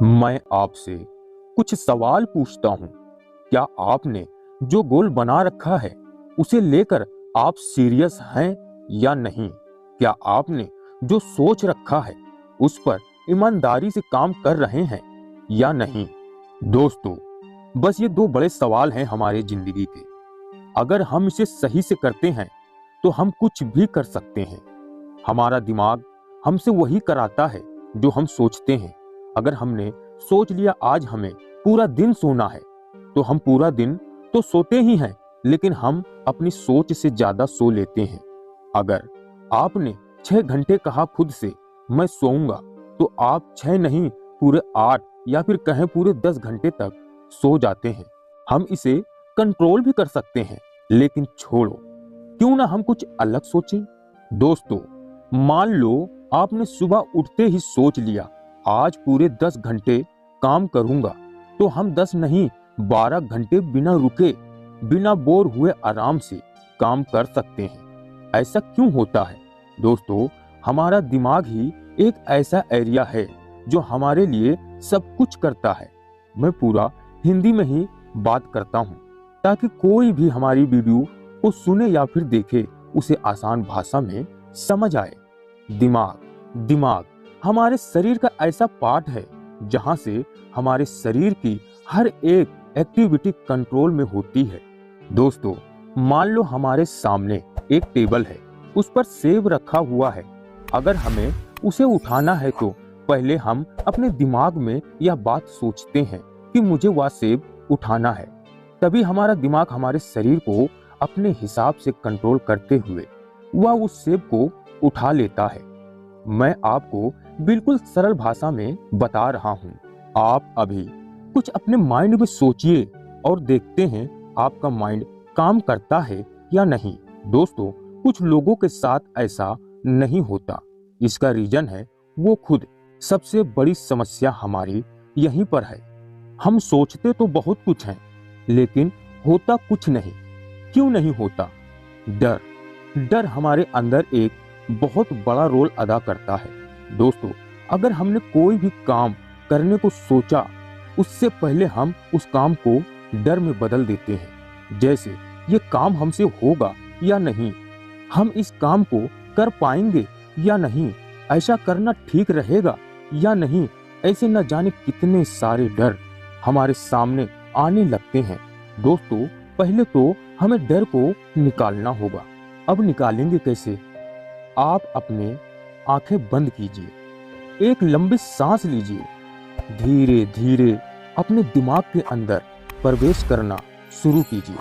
मैं आपसे कुछ सवाल पूछता हूँ। क्या आपने जो गोल बना रखा है उसे लेकर आप सीरियस हैं या नहीं? क्या आपने जो सोच रखा है उस पर ईमानदारी से काम कर रहे हैं या नहीं? दोस्तों, बस ये दो बड़े सवाल हैं हमारी जिंदगी के। अगर हम इसे सही से करते हैं तो हम कुछ भी कर सकते हैं। हमारा दिमाग हमसे वही कराता है जो हम सोचते हैं। अगर हमने सोच लिया आज हमें पूरा दिन सोना है तो हम पूरा दिन तो सोते ही हैं, लेकिन हम अपनी सोच से ज्यादा सो लेते हैं। अगर आपने 6 घंटे कहा खुद से मैं सोऊंगा, तो आप 6 नहीं पूरे 8 या फिर कहें पूरे 10 घंटे तक सो जाते हैं। हम इसे कंट्रोल भी कर सकते हैं, लेकिन छोड़ो, क्यों ना हम कुछ अलग सोचें। दोस्तों, मान लो आपने सुबह उठते ही सोच लिया आज पूरे 10 घंटे काम करूंगा, तो हम 10 नहीं 12 घंटे बिना रुके, बिना बोर हुए आराम से काम कर सकते हैं। ऐसा क्यों होता है? दोस्तों, हमारा दिमाग ही एक ऐसा एरिया है जो हमारे लिए सब कुछ करता है। मैं पूरा हिंदी में ही बात करता हूँ ताकि कोई भी हमारी वीडियो को सुने या फिर देखे उसे आसान भाषा में समझ आए। दिमाग हमारे शरीर का ऐसा पार्ट है जहां से हमारे शरीर की हर एक एक्टिविटी कंट्रोल में होती है। दोस्तों, मान लो हमारे सामने एक टेबल है, उस पर सेब रखा हुआ है। अगर हमें उसे उठाना है तो पहले हम अपने दिमाग में यह बात सोचते हैं कि मुझे वह सेब उठाना है। तभी हमारा दिमाग हमारे शरीर को अपने हिसाब से कंट्रोल करते हुए वह उस सेब को उठा लेता है। मैं आपको बिल्कुल सरल भाषा में बता रहा हूँ। आप अभी कुछ अपने माइंड में सोचिए और देखते हैं आपका माइंड काम करता है या नहीं। दोस्तों, कुछ लोगों के साथ ऐसा नहीं होता। इसका रीजन है वो खुद। सबसे बड़ी समस्या हमारी यहीं पर है। हम सोचते तो बहुत कुछ हैं, लेकिन होता कुछ नहीं। क्यों नहीं होता? डर हमारे अंदर एक बहुत बड़ा रोल अदा करता है। दोस्तों, अगर हमने कोई भी काम करने को सोचा, उससे पहले हम उस काम को डर में बदल देते हैं। जैसे ये काम हमसे होगा या नहीं, हम इस काम को कर पाएंगे या नहीं, ऐसा करना ठीक रहेगा या नहीं, ऐसे न जाने कितने सारे डर हमारे सामने आने लगते हैं। दोस्तों, पहले तो हमें डर को निकालना होगा। अब निकालेंगे कैसे? आप अपने आंखें बंद कीजिए, एक लंबी सांस लीजिए, धीरे धीरे अपने दिमाग के अंदर प्रवेश करना शुरू कीजिए।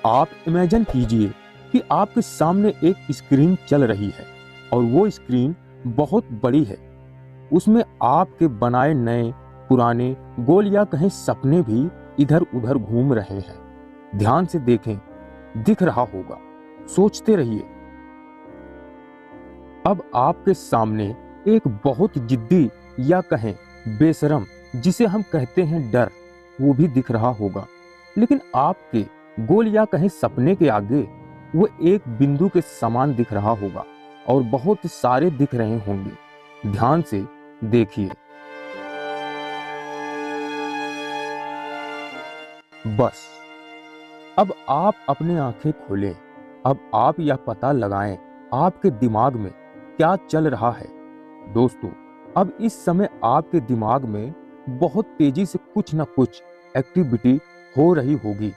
आप इमेजिन कीजिए कि आपके सामने एक स्क्रीन चल रही है और वो स्क्रीन बहुत बड़ी है। उसमें आपके बनाए नए पुराने गोल या कहीं सपने भी इधर उधर घूम रहे हैं। ध्यान से देखें, दिख रहा होगा। सोचते रहिए। अब आपके सामने एक बहुत जिद्दी या कहें बेशरम, जिसे हम कहते हैं डर, वो भी दिख रहा होगा। लेकिन आपके गोल या कहें सपने के आगे वो एक बिंदु के समान दिख रहा होगा और बहुत सारे दिख रहे होंगे। ध्यान से देखिए। बस अब आप अपनी आंखें खोलें। अब आप यह पता लगाएं आपके दिमाग में क्या चल रहा है। दोस्तों, अब इस समय आपके दिमाग में बहुत तेजी से कुछ न कुछ एक्टिविटी हो रही होगी।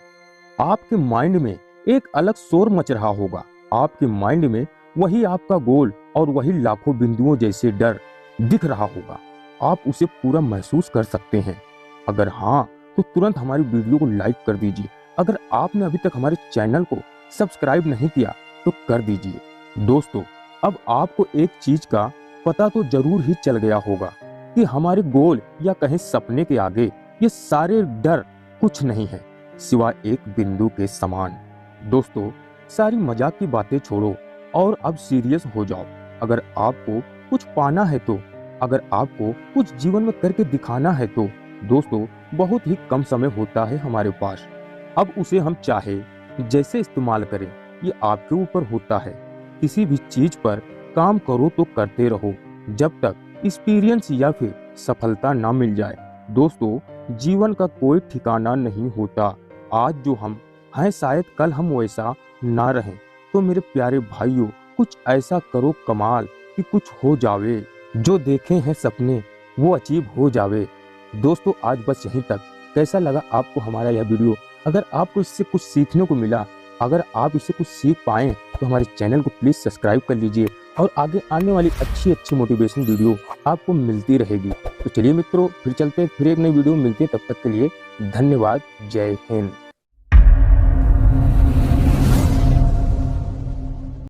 आपके माइंड में एक अलग शोर मच रहा होगा। आपके माइंड में वही आपका गोल और वही लाखों बिंदुओं जैसे डर दिख रहा होगा। आप उसे पूरा महसूस कर सकते हैं। अगर हाँ, तो तुरंत हमारी वीडियो को लाइक कर दीजिए। अगर आपने अभी तक हमारे चैनल को सब्सक्राइब नहीं किया तो कर दीजिए। दोस्तों, अब आपको एक चीज का पता तो जरूर ही चल गया होगा कि हमारे गोल या कहें सपने के आगे ये सारे डर कुछ नहीं है सिवाय एक बिंदु के समान। दोस्तों, सारी मजाक की बातें छोड़ो और अब सीरियस हो जाओ। अगर आपको कुछ पाना है तो, अगर आपको कुछ जीवन में करके दिखाना है तो दोस्तों, बहुत ही कम समय होता है हमारे पास। अब उसे हम चाहे जैसे इस्तेमाल करें, ये आपके ऊपर होता है। किसी भी चीज पर काम करो तो करते रहो जब तक एक्सपीरियंस या फिर सफलता ना मिल जाए। दोस्तों, जीवन का कोई ठिकाना नहीं होता। आज जो हम हैं शायद कल हम वैसा ना रहें। तो मेरे प्यारे भाइयों, कुछ ऐसा करो कमाल कि कुछ हो जावे, जो देखे हैं सपने वो अचीव हो जावे। दोस्तों, आज बस यहीं तक। कैसा लगा आपको हमारा यह वीडियो? अगर आपको इससे कुछ सीखने को मिला, अगर आप इससे कुछ सीख पाएं, तो हमारे चैनल को प्लीज़ सब्सक्राइब कर लीजिए और आगे आने वाली अच्छी मोटिवेशन वीडियो आपको मिलती रहेगी। तो चलिए मित्रों, फिर चलते हैं, फिर एक नई वीडियो मिलती है। तब तक के लिए धन्यवाद। जय हिंद।